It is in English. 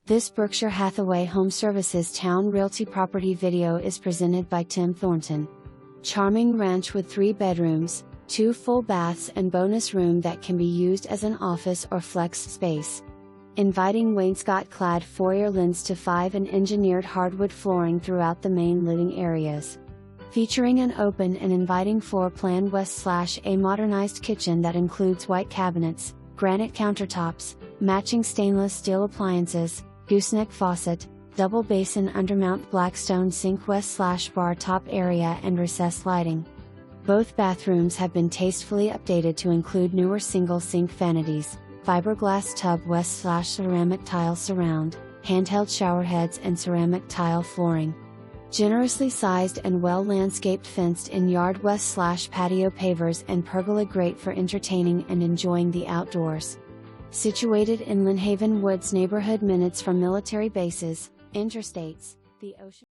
This Berkshire Hathaway HomeServices Towne Realty property video is presented by Tim Thornton. Charming ranch with 3 bedrooms, 2 full baths and bonus room that can be used as an office or flex space. Inviting wainscot clad foyer lens to 5 and engineered hardwood flooring throughout the main living areas. Featuring an open and inviting floor plan west/a modernized kitchen that includes white cabinets, granite countertops, matching stainless steel appliances, gooseneck faucet, double basin undermount blackstone sink west/bar top area and recessed lighting. Both bathrooms have been tastefully updated to include newer single sink vanities, fiberglass tub west/ceramic tile surround, handheld showerheads and ceramic tile flooring. Generously sized and well landscaped fenced in yard west/patio pavers and pergola great for entertaining and enjoying the outdoors. Situated in LYNNHAVEN Woods neighborhood minutes from military bases, interstates, the ocean.